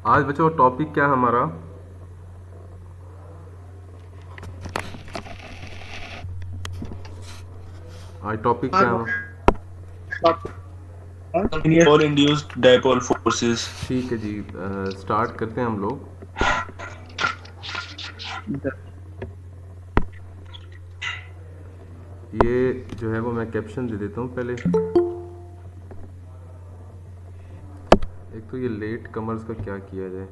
आज बच्चों टॉपिक क्या है हमारा? आज टॉपिक क्या है? और इंड्यूस्ड डाइपोल फोर्सेस। ठीक है जी, स्टार्ट करते हैं हम लोग। ये जो है वो मैं कैप्शन दे देता हूँ पहले। एक तो ये लेट कमर्स का क्या किया जाए।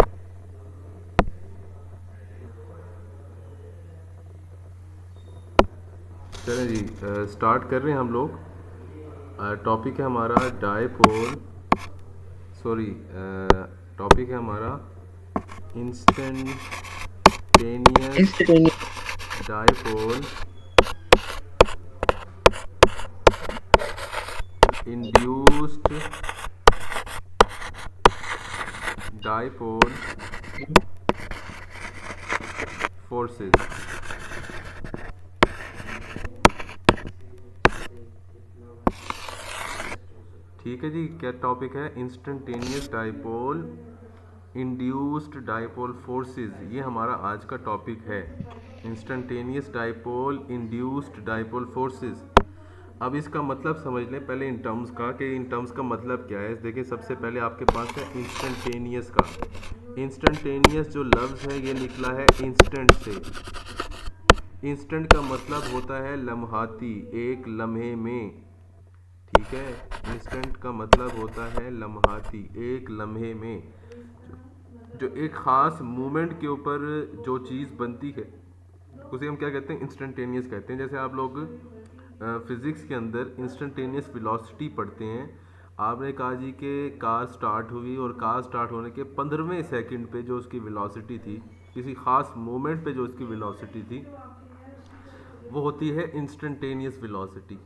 चलें जी, स्टार्ट कर रहे हैं हम लोग। टॉपिक है हमारा डाइपोल, सॉरी, टॉपिक है हमारा instantaneous dipole induced dipole forces. ठीक है जी, क्या टॉपिक है? Instantaneous dipole induced dipole forces, ये हमारा आज का टॉपिक है। Instantaneous dipole induced dipole forces. अब इसका मतलब समझ लें पहले इन टर्म्स का, कि इन टर्म्स का मतलब क्या है। देखिए, सबसे पहले आपके पास है इंस्टेंटेनियस का। इंस्टेंटेनियस जो लफ्ज़ है ये निकला है इंस्टेंट से। इंस्टेंट का मतलब होता है लम्हाती, एक लम्हे में। ठीक है, इंस्टेंट का मतलब होता है लम्हाती, एक लम्हे में। जो एक ख़ास मोमेंट के ऊपर जो चीज़ बनती है उसे हम क्या कहते हैं? इंस्टेंटेनियस कहते हैं। जैसे आप लोग फिज़िक्स के अंदर इंस्टेंटेनियस वेलोसिटी पढ़ते हैं। आपने कहा जी कि कार स्टार्ट हुई और कार स्टार्ट होने के 15वें सेकंड पे जो उसकी वेलोसिटी थी, किसी ख़ास मोमेंट पे जो उसकी वेलोसिटी थी, वो होती है इंस्टेंटेनियस वेलोसिटी।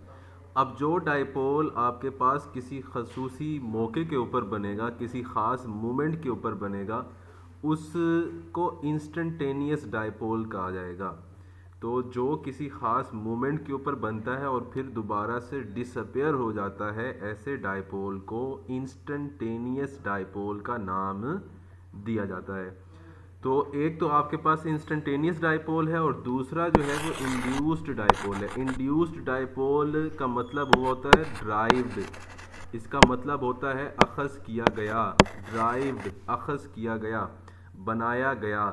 अब जो डाइपोल आपके पास किसी खसूसी मौके के ऊपर बनेगा, किसी ख़ास मोमेंट के ऊपर बनेगा, उसको इंस्टेंटेनियस डाइपोल कहा जाएगा। तो जो किसी ख़ास मोमेंट के ऊपर बनता है और फिर दोबारा से डिसअपेयर हो जाता है, ऐसे डाइपोल को इंस्टेंटेनियस डाइपोल का नाम दिया जाता है। तो एक तो आपके पास इंस्टेंटेनियस डाइपोल है और दूसरा जो है वो इंड्यूस्ड डाइपोल है। इंड्यूस्ड डाइपोल का मतलब वो होता है ड्राइव्ड। इसका मतलब होता है अखज़ किया गया, ड्राइव्ड, अखज़ किया गया, बनाया गया।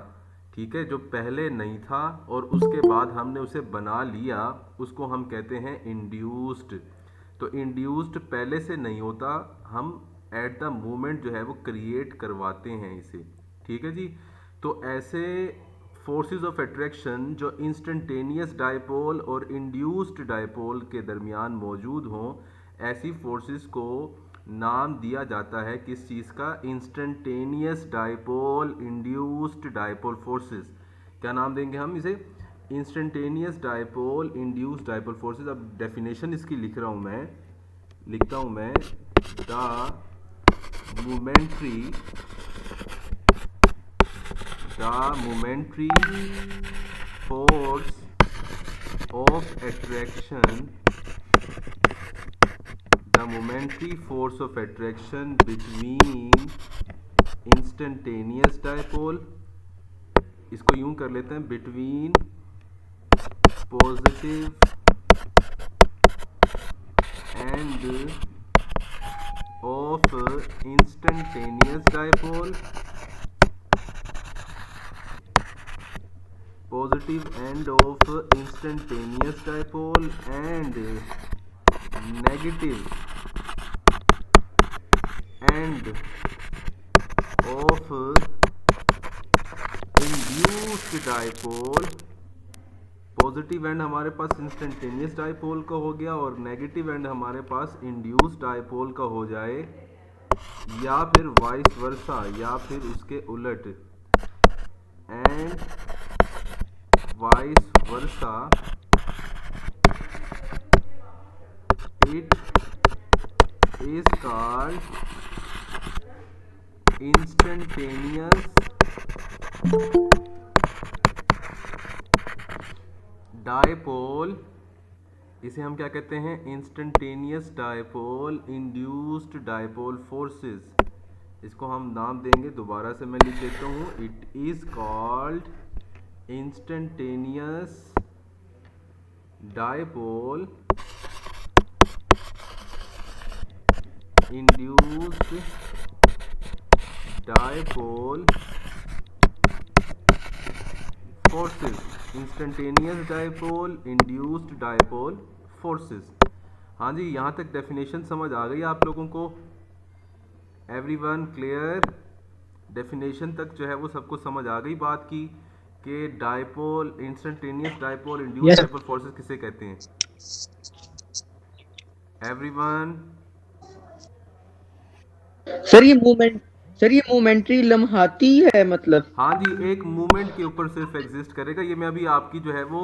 ठीक है, जो पहले नहीं था और उसके बाद हमने उसे बना लिया, उसको हम कहते हैं इंड्यूस्ड। तो इंड्यूस्ड पहले से नहीं होता, हम एट द मोमेंट जो है वो क्रिएट करवाते हैं इसे। ठीक है जी। तो ऐसे फोर्सेस ऑफ अट्रैक्शन जो इंस्टेंटेनियस डाइपोल और इंड्यूस्ड डाइपोल के दरमियान मौजूद हों, ऐसी फोर्सेस को नाम दिया जाता है किस चीज़ का? Instantaneous dipole induced dipole forces. क्या नाम देंगे हम इसे? Instantaneous dipole induced dipole forces. अब डेफिनेशन इसकी लिख रहा हूँ मैं, लिखता हूँ मैं। The momentary momentary force of attraction, the momentary force of attraction between instantaneous dipole, इसको यूं कर लेते हैं, between positive and of instantaneous dipole, positive end of instantaneous dipole and negative end of induced dipole. Positive and हमारे पास instantaneous dipole का हो गया और नेगेटिव एंड हमारे पास इंड्यूस्ड डाइपोल का हो जाए, या फिर वाइस वर्सा, या फिर उसके उलट, and vice versa, it is called instantaneous dipole. इसे हम क्या कहते हैं? Instantaneous dipole induced dipole forces. इसको हम नाम देंगे, दोबारा से मैं लिख देता हूँ, it is called instantaneous dipole induced dipole forces. Instantaneous dipole induced dipole forces. हाँ जी, यहाँ तक डेफिनेशन समझ आ गई आप लोगों को? Everyone clear? डेफिनेशन तक जो है वो सबको समझ आ गई बात की कि dipole, instantaneous dipole induced yes dipole forces किसे कहते हैं? एवरीवन? सर, ये मोमेंट्री लम्हाती है मतलब। हाँ जी, एक मूवमेंट के ऊपर सिर्फ एग्जिस्ट करेगा। ये मैं अभी आपकी जो है वो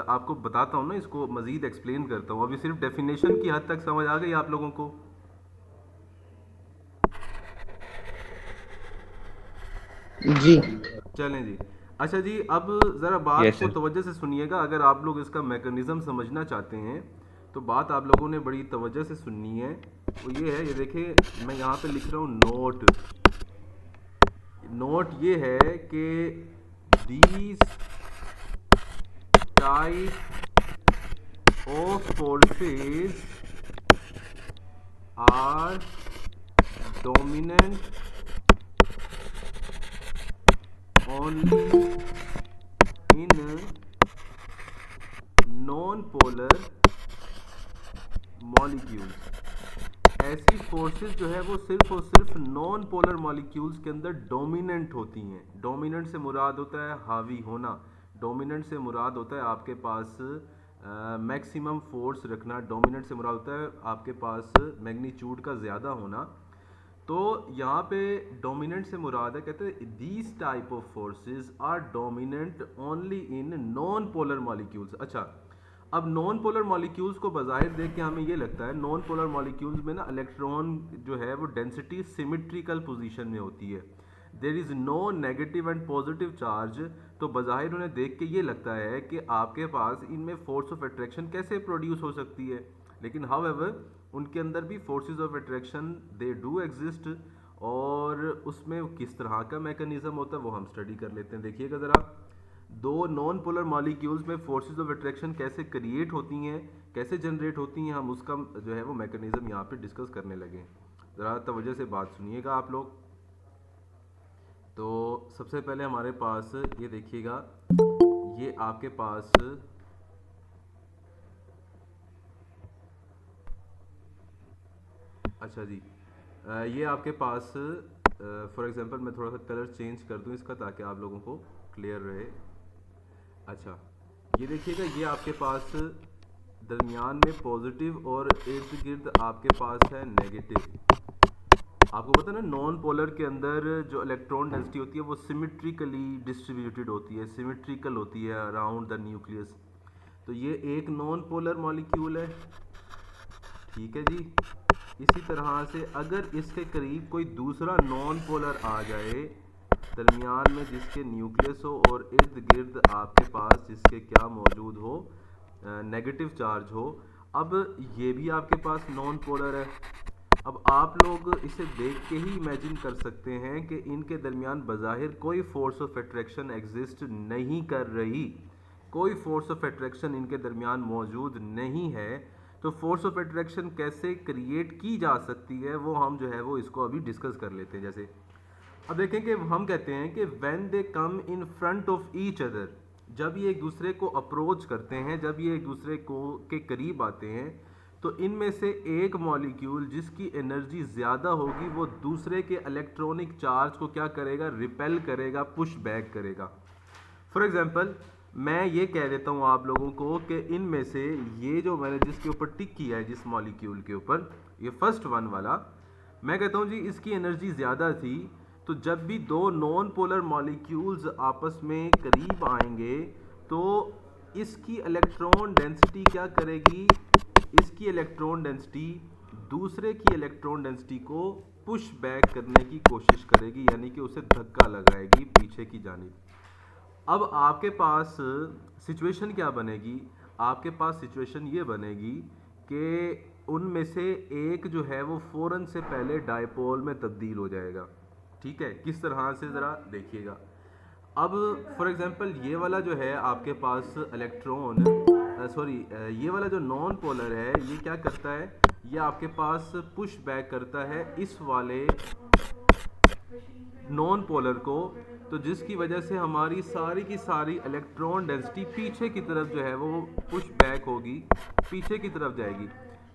आपको बताता हूँ ना, इसको मजीद एक्सप्लेन करता हूँ। अभी सिर्फ डेफिनेशन की हद तक समझ आ गई आप लोगों को? जी। चलें जी। अच्छा जी, अब ज़रा बात यस को सर। तवज्जो से सुनिएगा। अगर आप लोग इसका मैकेनिज़्म समझना चाहते हैं तो बात आप लोगों ने बड़ी तवज्जो से सुननी है। वो ये है, ये देखिए मैं यहाँ पे लिख रहा हूँ नोट। नोट ये है कि these type of forces are dominant only in non-polar molecules। ऐसी फोर्सेस जो है वो सिर्फ और सिर्फ नॉन पोलर मॉलिक्यूल्स के अंदर डोमिनेंट होती हैं। डोमिनेंट से मुराद होता है हावी होना। डोमिनेंट से मुराद होता है आपके पास मैक्सिमम फोर्स रखना। डोमिनेंट से मुराद होता है आपके पास मैग्नीट्यूड का ज़्यादा होना। तो यहाँ पे डोमिनेंट से मुराद है, कहते हैं these type of forces are dominant only in non polar molecules. अच्छा, अब नॉन पोलर मॉलिक्यूल्स को बज़ाहिर देख के हमें ये लगता है नॉन पोलर मॉलिक्यूल्स में ना इलेक्ट्रॉन जो है वो डेंसिटी सिमेट्रिकल पोजीशन में होती है। There is no negative and positive charge. तो बज़ाहिर उन्हें देख के ये लगता है कि आपके पास इनमें फोर्स ऑफ अट्रैक्शन कैसे प्रोड्यूस हो सकती है। लेकिन हाउएवर उनके अंदर भी forces of attraction they do exist, और उसमें किस तरह का मैकेनिज्म होता है वो हम स्टडी कर लेते हैं। देखिएगा ज़रा, दो नॉन पोलर मॉलिक्यूल्स में फोर्सेस ऑफ अट्रैक्शन कैसे क्रिएट होती हैं, कैसे जनरेट होती हैं, हम उसका जो है वो मैकेनिज्म यहाँ पे डिस्कस करने लगे। ज़रा तवज्जो से बात सुनिएगा आप लोग। तो सबसे पहले हमारे पास ये देखिएगा, ये आपके पास अच्छा जी, ये आपके पास फॉर एग्जांपल मैं थोड़ा सा कलर चेंज कर दूं इसका ताकि आप लोगों को क्लियर रहे। अच्छा, ये देखिएगा, ये आपके पास दरमियान में पॉजिटिव और इर्द गिर्द आपके पास है नेगेटिव। आपको पता है ना, नॉन पोलर के अंदर जो इलेक्ट्रॉन डेंसिटी होती है वो सिमेट्रिकली डिस्ट्रीब्यूटेड होती है, सिमेट्रिकल होती है अराउंड द न्यूक्लियस। तो ये एक नॉन पोलर मॉलिक्यूल है, ठीक है जी। इसी तरह से अगर इसके करीब कोई दूसरा नॉन पोलर आ जाए दरमियान में, जिसके न्यूक्लियस हो और इर्द गिर्द आपके पास जिसके क्या मौजूद हो, नेगेटिव चार्ज हो, अब ये भी आपके पास नॉन पोलर है। अब आप लोग इसे देख के ही इमेजिन कर सकते हैं कि इनके दरमियान बज़ाहिर कोई फोर्स ऑफ अट्रैक्शन एग्जिस्ट नहीं कर रही, कोई फोर्स ऑफ अट्रैक्शन इनके दरमियान मौजूद नहीं है। तो फोर्स ऑफ अट्रैक्शन कैसे क्रिएट की जा सकती है वो हम जो है वो इसको अभी डिस्कस कर लेते हैं। जैसे अब देखें कि हम कहते हैं कि when they come in front of each other, जब ये एक दूसरे को अप्रोच करते हैं, जब ये एक दूसरे को के करीब आते हैं, तो इनमें से एक मॉलिक्यूल जिसकी एनर्जी ज़्यादा होगी वो दूसरे के इलेक्ट्रॉनिक चार्ज को क्या करेगा, रिपेल करेगा, पुश बैक करेगा। फॉर एग्जांपल मैं ये कह देता हूँ आप लोगों को कि इनमें से ये जो मैंने जिसके ऊपर टिक किया है, जिस मॉलिक्यूल के ऊपर, ये फर्स्ट वन वाला, मैं कहता हूँ जी इसकी एनर्जी ज़्यादा थी। तो जब भी दो नॉन पोलर मॉलिक्यूल्स आपस में करीब आएंगे तो इसकी इलेक्ट्रॉन डेंसिटी क्या करेगी, इसकी इलेक्ट्रॉन डेंसिटी दूसरे की इलेक्ट्रॉन डेंसिटी को पुश बैक करने की कोशिश करेगी, यानी कि उसे धक्का लगाएगी पीछे की जानिब। अब आपके पास सिचुएशन क्या बनेगी, आपके पास सिचुएशन ये बनेगी कि उनमें से एक जो है वो फ़ौरन से पहले डायपोल में तब्दील हो जाएगा। ठीक है, किस तरह से ज़रा देखिएगा। अब फॉर एग्जांपल ये वाला जो है आपके पास इलेक्ट्रॉन, सॉरी, ये वाला जो नॉन पोलर है ये क्या करता है, ये आपके पास पुश बैक करता है इस वाले नॉन पोलर को, तो जिसकी वजह से हमारी सारी की सारी इलेक्ट्रॉन डेंसिटी पीछे की तरफ जो है वो पुश बैक होगी, पीछे की तरफ जाएगी।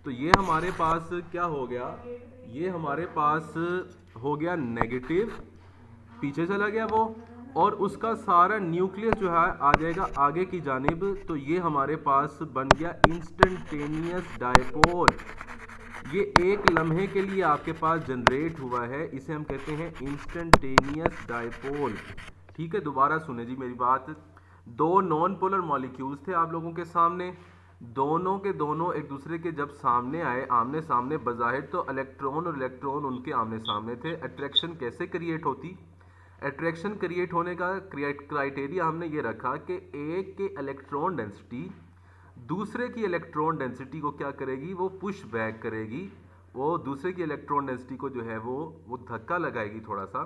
तो ये हमारे पास क्या हो गया, ये हमारे पास हो गया नेगेटिव, पीछे चला गया वो, और उसका सारा न्यूक्लियस जो है आ जाएगा आगे की जानिब। तो ये हमारे पास बन गया इंस्टेंटेनियस डायपोल। ये एक लम्हे के लिए आपके पास जनरेट हुआ है, इसे हम कहते हैं इंस्टेंटेनियस डायपोल। ठीक है, दोबारा सुने जी मेरी बात। दो नॉन पोलर मॉलिक्यूल्स थे आप लोगों के सामने, दोनों के दोनों एक दूसरे के जब सामने आए, आमने सामने, बज़ाहिर तो इलेक्ट्रॉन और इलेक्ट्रॉन उनके आमने सामने थे। अट्रैक्शन कैसे क्रिएट होती, अट्रैक्शन क्रिएट होने का क्राइटेरिया हमने ये रखा कि एक के इलेक्ट्रॉन डेंसिटी दूसरे की इलेक्ट्रॉन डेंसिटी को क्या करेगी, वो पुश बैक करेगी, वो दूसरे की इलेक्ट्रॉन डेंसिटी को जो है वो धक्का लगाएगी थोड़ा सा,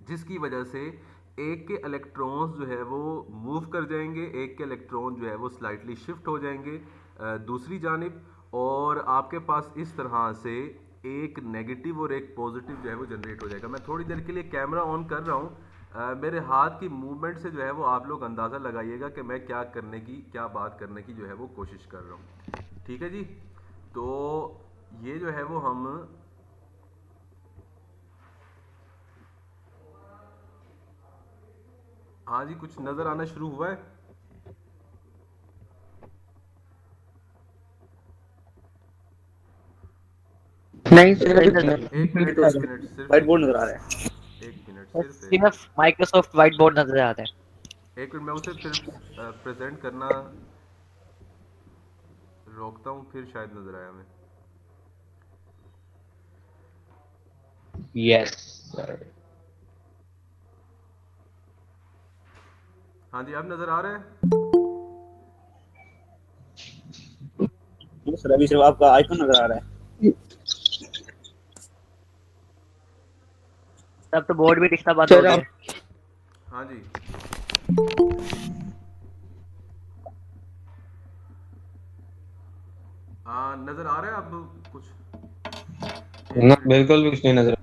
जिसकी वजह से एक के इलेक्ट्रॉन्स जो है वो मूव कर जाएंगे, एक के इलेक्ट्रॉन जो है वो स्लाइटली शिफ्ट हो जाएंगे दूसरी जानिब, और आपके पास इस तरह से एक नेगेटिव और एक पॉजिटिव जो है वो जनरेट हो जाएगा। मैं थोड़ी देर के लिए कैमरा ऑन कर रहा हूँ, मेरे हाथ की मूवमेंट से जो है वो आप लोग अंदाज़ा लगाइएगा कि मैं क्या बात करने की जो है वो कोशिश कर रहा हूँ। ठीक है जी, तो ये जो है वो हम हाँ जी, कुछ नज़र आना शुरू हुआ है। नहीं सर, नहीं अभी नजर, नहीं। एक मिनट, एक मिनट, सिर्फ व्हाइट बोर्ड नजर आ रहा है। एक मिनट, सिर्फ माइक्रोसॉफ्ट व्हाइट बोर्ड नजर आता है। एक मिनट, मैं उसे फिर प्रेजेंट करना रोकता हूँ, फिर शायद नजर आया हमें। Yes sir. हाँ जी, अब नजर आ रहा है। सर अभी सिर्फ आपका आइकन नजर आ रहा है। तब तो बोर्ड भी दिखना बंद हो सर गया। आप हाँ जी, हाँ नजर आ रहा है अब कुछ। ना बिल्कुल भी कुछ नहीं नजर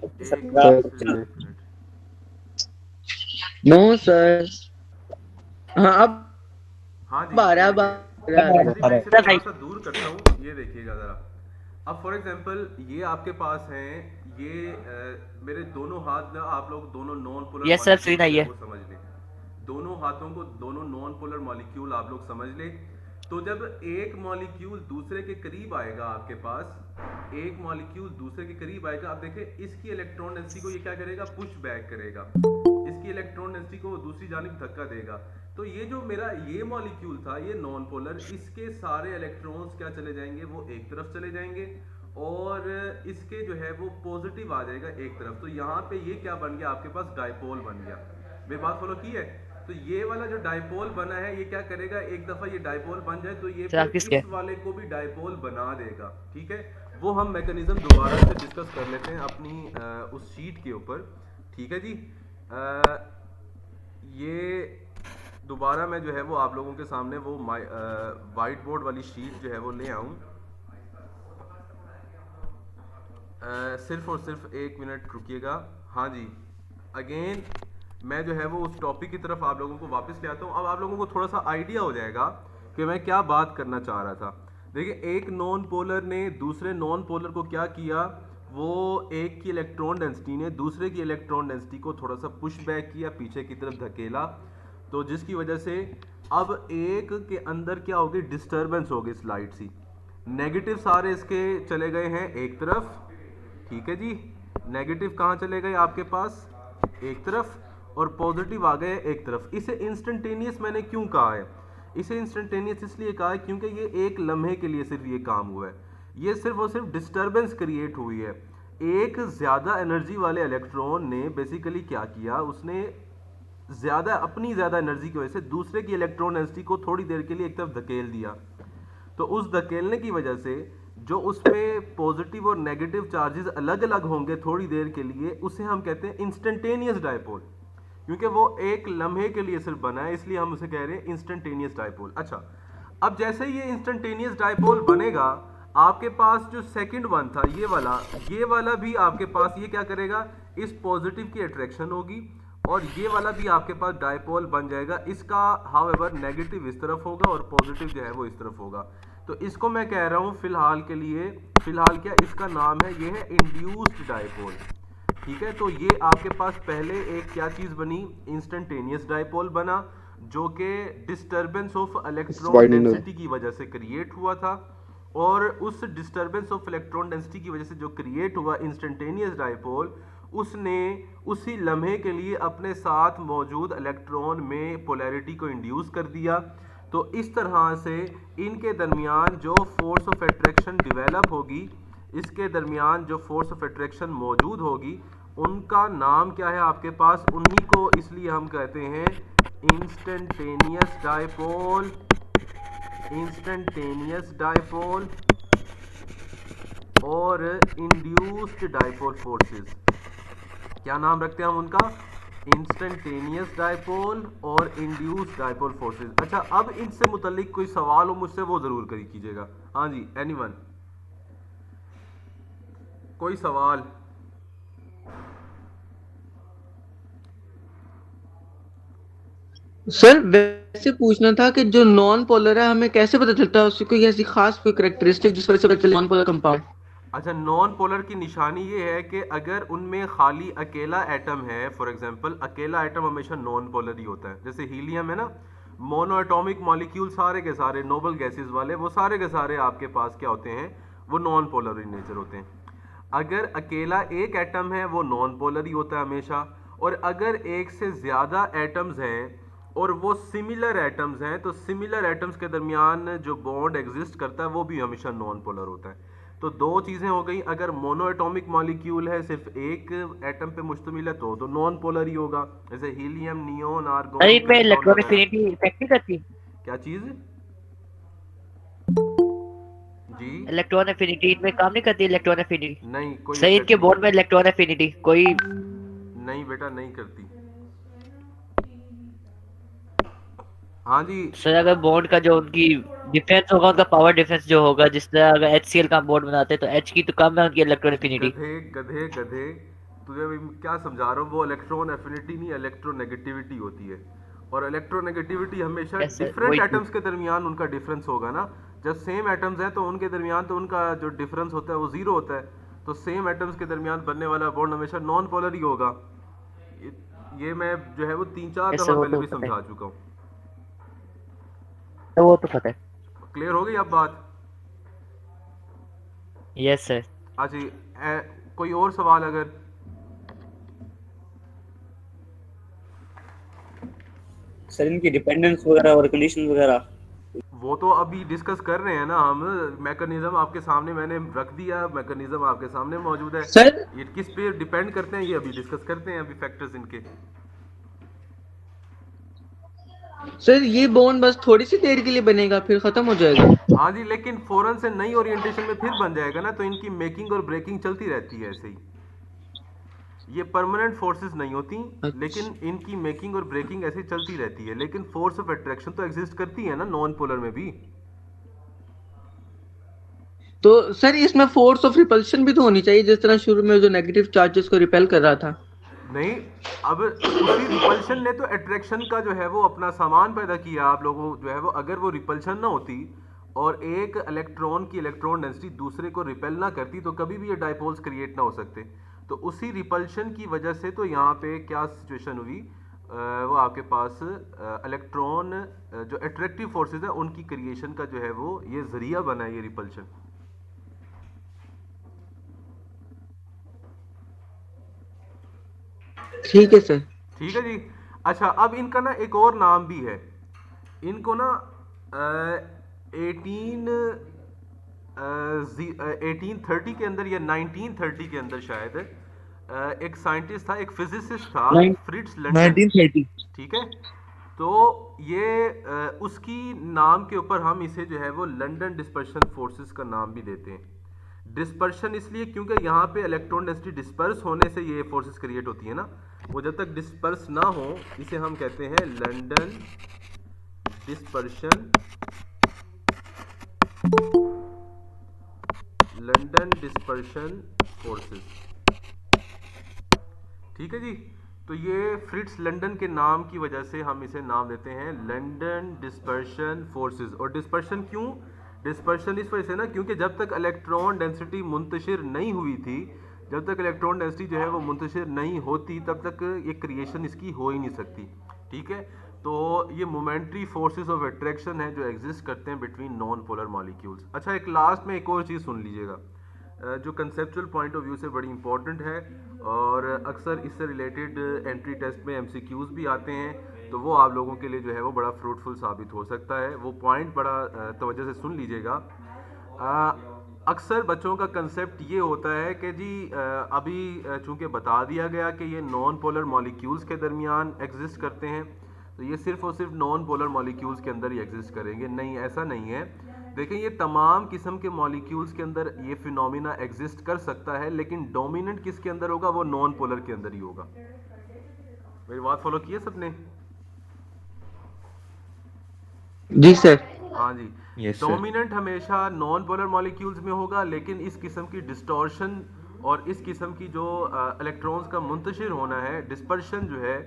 एक सर मिनट, सिर्फ एक मिनट। No sir. हाँ अब हाँ जी, आ रहा ये है, अब आ देखिए। रहा है। अच्छा जी, मैं इसे थोड़ा सा दूर करता हूँ, ये देखिएगा ज़रा। अब फॉर एग्जांपल ये आपके पास हैं, ये मेरे दोनों हाथ ना, आप लोग दोनों non polar yes sir, free नहीं है। वो समझ लें, दोनों हाथों को दोनों नॉन पोलर मॉलिक्यूल आप लोग समझ लें। तो जब एक मॉलिक्यूल दूसरे के करीब आएगा, आपके पास एक मॉलिक्यूल दूसरे के करीब आएगा, आप देखें इसकी इलेक्ट्रॉन डेंसिटी को ये क्या करेगा, पुश बैक करेगा, इसकी इलेक्ट्रॉन डेंसिटी को दूसरी जानिब धक्का देगा। तो ये जो मेरा ये मॉलिक्यूल था, ये नॉन पोलर, इसके सारे इलेक्ट्रॉन्स क्या चले जाएंगे, वो एक तरफ चले जाएंगे, और इसके जो है वो पॉजिटिव आ जाएगा एक तरफ। तो यहाँ पे ये क्या बन गया, आपके पास डायपोल बन गया। मेरी बात फॉलो की है? तो ये वाला जो डायपोल बना है, ये क्या करेगा, एक दफा ये डायपोल बन जाए तो ये सर आप फिर किसके? इस वाले को भी डायपोल बना देगा। ठीक है, वो हम मैकेनिज्म दोबारा से डिस्कस कर लेते हैं अपनी उस शीट के ऊपर। ठीक है जी, ये दोबारा मैं जो है वो आप लोगों के सामने वो वाइट बोर्ड वाली शीट जो है वो ले आऊँ। सिर्फ और सिर्फ एक मिनट रुकिएगा। हाँ जी, अगेन मैं जो है वो उस टॉपिक की तरफ आप लोगों को वापस ले आता हूँ। अब आप लोगों को थोड़ा सा आइडिया हो जाएगा कि मैं क्या बात करना चाह रहा था। देखिए, एक नॉन पोलर ने दूसरे नॉन पोलर को क्या किया, वो एक की इलेक्ट्रॉन डेंसिटी ने दूसरे की इलेक्ट्रॉन डेंसिटी को थोड़ा सा पुश बैक किया, पीछे की तरफ धकेला, तो जिसकी वजह से अब एक के अंदर क्या होगी, डिस्टर्बेंस होगी स्लाइट सी। नेगेटिव सारे इसके चले गए हैं एक तरफ। ठीक है जी, नेगेटिव कहाँ चले गए आपके पास, एक तरफ, और पॉजिटिव आ गए एक तरफ। इसे इंस्टेंटेनियस मैंने क्यों कहा है, इसे इंस्टेंटेनियस इसलिए कहा है क्योंकि ये एक लम्हे के लिए सिर्फ ये काम हुआ है, ये सिर्फ और सिर्फ डिस्टर्बेंस क्रिएट हुई है। एक ज़्यादा एनर्जी वाले इलेक्ट्रॉन ने बेसिकली क्या किया, उसने अपनी ज़्यादा एनर्जी की वजह से दूसरे की इलेक्ट्रॉन डेंसिटी को थोड़ी देर के लिए एक तरफ धकेल दिया। तो उस धकेलने की वजह से जो उसमें पॉजिटिव और नेगेटिव चार्जेस अलग अलग होंगे थोड़ी देर के लिए, उसे हम कहते हैं इंस्टेंटेनियस डायपोल, क्योंकि वो एक लम्हे के लिए सिर्फ बना है, इसलिए हम उसे कह रहे हैं इंस्टेंटेनियस डायपोल। अच्छा, अब जैसे ये इंस्टेंटेनियस डायपोल बनेगा, आपके पास जो सेकंड वन था ये वाला भी आपके पास ये क्या करेगा, इस पॉजिटिव की अट्रैक्शन होगी और ये वाला भी आपके पास डायपोल बन जाएगा। इसका हाउएवर नेगेटिव इस तरफ होगा और पॉजिटिव जो है वो इस तरफ होगा। तो इसको मैं कह रहा हूँ फिलहाल के लिए, फिलहाल क्या इसका नाम है, ये है इंड्यूस्ड डायपोल। ठीक है, तो ये आपके पास पहले एक क्या चीज़ बनी, इंस्टेंटेनियस डायपोल बना, जो कि डिस्टर्बेंस ऑफ इलेक्ट्रॉन डेंसिटी की वजह से क्रिएट हुआ था, और उस डिस्टर्बेंस ऑफ इलेक्ट्रॉन डेंसिटी की वजह से जो क्रिएट हुआ इंस्टेंटेनियस डायपोल, उसने उसी लम्हे के लिए अपने साथ मौजूद इलेक्ट्रॉन में पोलैरिटी को इंड्यूस कर दिया। तो इस तरह से इनके दरमियान जो फोर्स ऑफ अट्रैक्शन डिवेलप होगी, इसके दरमियान जो फोर्स ऑफ अट्रैक्शन मौजूद होगी, उनका नाम क्या है आपके पास, उन्हीं को इसलिए हम कहते हैं इंस्टेंटेनियस डायपोल, इंस्टेंटेनियस डायपोल और इंड्यूस्ड डायपोल फोर्सेस। क्या नाम रखते हैं हम उनका, इंस्टेंटेनियस डायपोल और इंड्यूस्ड डायपोल फोर्सेस। अच्छा, अब इनसे मुतल्लिक कोई सवाल हो मुझसे वो जरूर कीजिएगा। हाँ जी, एनीवन, कोई सवाल? सर वैसे पूछना था कि जो नॉन पोलर है हमें कैसे पता चलता है, उसकी कोई ऐसी खास कोई कैरेक्टरिस्टिक जिस वजह से पता चले नॉन पोलर कंपाउंड? अच्छा, नॉन पोलर की निशानी ये है कि अगर उनमें खाली अकेला एटम है, फॉर एग्जांपल अकेला एटम हमेशा नॉन पोलर ही होता है। जैसे हीलियम है ना, मोनो एटॉमिक मॉलिक्यूल सारे के सारे नोबल गैसेस वाले, वो सारे के सारे आपके पास क्या होते हैं, वो नॉन पोलर इन नेचर होते हैं। अगर अकेला एक एटम है वो नॉन पोलर ही होता है हमेशा, और अगर एक से ज़्यादा एटम्स हैं और वो सिमिलर एटम्स हैं, तो सिमिलर एटम्स के दरमियान जो बॉन्ड एग्जिस्ट करता है वो भी हमेशा नॉन पोलर होता है। तो दो चीज़ें हो गई, अगर मोनो एटॉमिक मॉलिक्यूल है, सिर्फ एक एटम पे मुश्तमिल है, तो नॉन पोलर ही होगा, जैसे हीलियम, नियोन, आर्गोन। अरे इनमें इलेक्ट्रॉन एफिनिटी इफेक्ट नहीं करती? क्या चीज़ जी? इलेक्ट्रॉन एफिनिटी इनमें काम नहीं करती? इलेक्ट्रॉन एफिनिटी नहीं, कोई सही, इनके बॉन्ड में इलेक्ट्रॉन एफिनिटी कोई नहीं बेटा, नहीं करती। हाँ जी सर, अगर बॉन्ड का जो उनकी डिफरेंस होगा, उनका पावर डिफरेंस जो होगा, जिस तरह अगर HCl का बॉन्ड बनाते हैं तो H की तो कम है उनकी इलेक्ट्रॉन एफिनिटी। गधे गधे गधे, तुझे अभी क्या समझा रहा हूँ, वो इलेक्ट्रॉन एफिनिटी नहीं, इलेक्ट्रोनेगेटिविटी होती है। और इलेक्ट्रोनेगेटिविटी हमेशा Yes, sir, डिफरेंट वही एटम्स के दरमियान उनका डिफरेंस होगा ना। जब सेम एटम्स हैं तो उनके दरमियान तो उनका जो डिफरेंस होता है वो जीरो होता है, तो सेम एटम्स के दरमियान बनने वाला बॉन्ड हमेशा नॉन पोलर ही होगा। ये मैं जो है वो 3-4 Yes, दफा sir, वो पहले तो भी पता है। समझा चुका हूँ। तो वो तो पता है। क्लियर हो गई अब बात? Yes sir. अच्छा, कोई और सवाल अगर? सर इनकी डिपेंडेंस वगैरह और कंडीशन वगैरह? वो तो अभी डिस्कस कर रहे हैं ना हम, मैकेनिज्म आपके सामने मैंने रख दिया, मैकेनिज्म आपके सामने मौजूद है। सर ये किस पे डिपेंड करते हैं ये अभी डिस्कस करते हैं, अभी फैक्टर्स इनके। सर ये बॉन्ड बस थोड़ी सी देर के लिए बनेगा फिर खत्म हो जाएगा? हाँ जी, लेकिन फौरन से नई ओरिएंटेशन में फिर बन जाएगा ना, तो इनकी मेकिंग और ब्रेकिंग चलती रहती है ऐसे ही। ये परमानेंट फोर्सेस नहीं होती, लेकिन इनकी मेकिंग और ब्रेकिंग ऐसे चलती रहती है। लेकिन फोर्स ऑफ अट्रैक्शन तो एग्जिस्ट करती है ना नॉन पोलर में भी। तो सर इसमें फोर्स ऑफ रिपल्शन भी तो होनी चाहिए, जिस तरह शुरू में जो नेगेटिव चार्जेस को रिपेल कर रहा था। नहीं, अब उसी रिपल्शन ने तो अट्रैक्शन का जो है वो अपना सामान पैदा किया। आप लोगों जो है वो, अगर वो रिपल्शन ना होती और एक इलेक्ट्रॉन की इलेक्ट्रॉन डेंसिटी दूसरे को रिपेल ना करती, तो कभी भी ये डायपोल्स क्रिएट ना हो सकते। तो उसी रिपल्शन की वजह से तो यहाँ पे क्या सिचुएशन हुई, वो आपके पास इलेक्ट्रॉन जो अट्रैक्टिव फोर्सेस है उनकी क्रिएशन का जो है वो ये जरिया बना है, ये रिपल्शन। ठीक है सर। ठीक है जी। अच्छा, अब इनका ना एक और नाम भी है। इनको ना 1830 के अंदर या 1930 के अंदर शायद एक साइंटिस्ट था, एक फिजिसिस्ट था, फ्रिट्ज लंडन। 1930। ठीक है, तो ये उसकी नाम के ऊपर हम इसे जो है वो लंदन डिस्पर्शन फोर्सेस का नाम भी देते हैं। डिस्पर्शन इसलिए क्योंकि यहाँ पे इलेक्ट्रॉन डेंसिटी डिस्पर्स होने से ये फोर्सेस क्रिएट होती है ना, वो जब तक डिस्पर्स ना हो इसे हम कहते हैं लंदन डिस्पर्शन फोर्सेस। ठीक है जी। तो ये फ्रिट्स लंदन के नाम की वजह से हम इसे नाम देते हैं लंदन डिस्पर्शन फोर्सेस। और डिस्पर्शन क्यों? डिस्पर्शन इस वजह से ना क्योंकि जब तक इलेक्ट्रॉन डेंसिटी मुंतशिर नहीं हुई थी, जब तक इलेक्ट्रॉन डेंसिटी जो है वो मुंतशिर नहीं होती, तब तक ये क्रिएशन इसकी हो ही नहीं सकती। ठीक है। तो ये मोमेंट्री फोर्सेस ऑफ अट्रैक्शन है जो एग्जिस्ट करते हैं बिटवीन नॉन पोलर मॉलिक्यूल्स। अच्छा, एक लास्ट में एक और चीज़ सुन लीजिएगा जो कंसेप्चुअल पॉइंट ऑफ व्यू से बड़ी इंपॉर्टेंट है और अक्सर इससे रिलेटेड एंट्री टेस्ट में एमसीक्यूज भी आते हैं, तो वो आप लोगों के लिए जो है वो बड़ा फ्रूटफुल साबित हो सकता है। वो पॉइंट बड़ा तवज्जो से सुन लीजिएगा। अक्सर बच्चों का कंसेप्ट ये होता है कि जी अभी चूंकि बता दिया गया कि ये नॉन पोलर मॉलिक्यूल्स के दरमियान एग्जिस्ट करते हैं, तो ये सिर्फ और सिर्फ नॉन पोलर मॉलिक्यूल्स के अंदर ही एग्जिस्ट करेंगे। नहीं, ऐसा नहीं है। देखें, ये तमाम किस्म के मॉलिक्यूल्स के अंदर ये फिनोमिना एग्जिस्ट कर सकता है, लेकिन डोमिनेंट किसके अंदर होगा? वो नॉन पोलर के अंदर ही होगा। मेरी बात फॉलो की है सबने? जी सर। हाँ जी। डोमिनेंट हमेशा नॉन पोलर मॉलिक्यूल्स में होगा, लेकिन इस किस्म की डिस्टॉर्शन और इस किस्म की जो इलेक्ट्रॉन्स का मुंतशिर होना है, डिस्पर्शन जो है,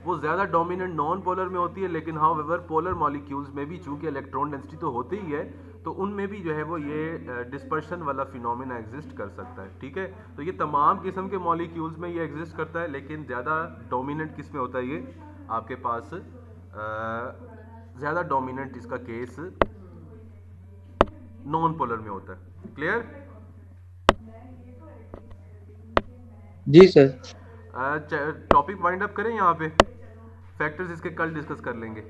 वो ज़्यादा डोमिनेंट नॉन पोलर में होती है। लेकिन हाउएवर पोलर मॉलिक्यूल्स में भी चूंकि इलेक्ट्रॉन डेंसिटी तो होती ही है, तो उनमें भी जो है वो ये डिस्पर्शन वाला फिनोमेना एग्जिस्ट कर सकता है। ठीक है। तो ये तमाम किस्म के मॉलिक्यूल्स में ये एग्जिस्ट करता है, लेकिन ज़्यादा डोमिनेंट किस में होता है? ये आपके पास ज़्यादा डोमिनेंट इसका केस नॉन पोलर में होता है। क्लियर? जी सर। टॉपिक वाइंड अप करें यहाँ पे, फैक्टर्स इसके कल डिस्कस कर लेंगे।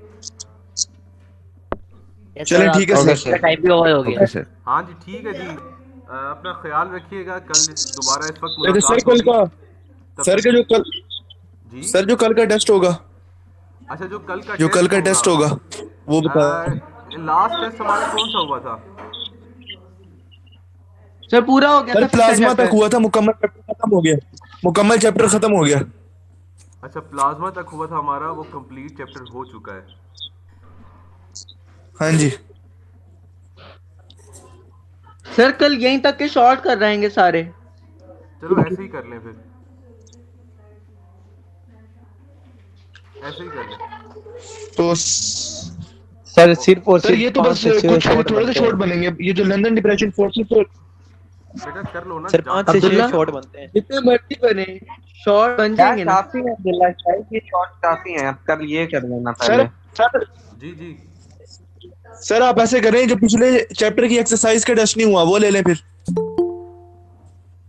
चलिए ठीक है सर। टाइम भी ओवर हो गया। सर हाँ जी, ठीक है जी। अपना ख्याल रखिएगा। कल दोबारा इस वक्त सर मुलाकात कल का होगी। सर का जो कल जी सर जो कल का टेस्ट होगा, अच्छा, जो कल का टेस्ट होगा वो बता। लास्ट टेस्ट हमारा कौन सा हुआ था? सर पूरा हो गया सर था, प्लाज्मा चैप्टर। तक हुआ था, मुकम्मल चैप्टर खत्म हो गया, मुकम्मल चैप्टर खत्म हो गया। अच्छा, प्लाज्मा तक हुआ था हमारा, वो कंप्लीट चैप्टर हो चुका है। हाँ जी सर कल यहीं तक के शॉर्ट कर रहेंगे सारे। चलो ऐसे ही कर लें, फिर ऐसे ही कर लें। तो सर सिर्फ और सर सिर्फ ये तो बस कुछ थोड़े से शॉर्ट बनेंगे। ये जो लंदन डिप्रेशन फोर्सेस तो बेटा कर लो ना। सर 5 से 6 शॉर्ट बनते हैं। जितने मर्जी बने शॉर्ट बन जाएंगे ना। काफी है अब्दुल्ला शायद, ये शॉर्ट काफी है। अब कल ये कर लेना सर पहले। जी जी। सर आप ऐसे करें, जो पिछले चैप्टर की एक्सरसाइज का टेस्ट नहीं हुआ वो ले लें फिर।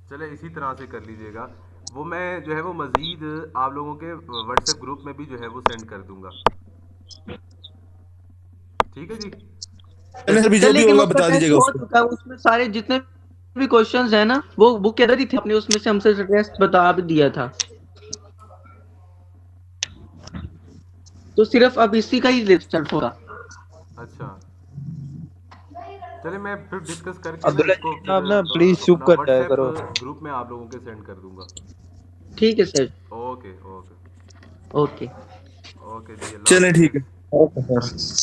चले इसी तरह से कर लीजिएगा। वो मैं जो है वो मजीद आप लोगों के व्हाट्सएप ग्रुप में भी जो है वो सेंड कर दूंगा। ठीक है जी। सर भी जो भी होगा बता दीजिएगा उसको। उसमें सारे जितने भी क्वेश्चंस है ना, वो बुक के अंदर ही थे अपने, उसमें से हमसे टेस्ट बता भी दिया था। तो सिर्फ अब इसी का ही लिस्ट होगा। अच्छा, चले मैं फिर डिस्कस करके अब्दुल्ला जी आप ना प्लीज चुप कर जाया करो। ग्रुप में आप लोगों के सेंड कर दूंगा। ठीक है sir. Okay okay okay okay जी। चलें ठीक है। Okay sir.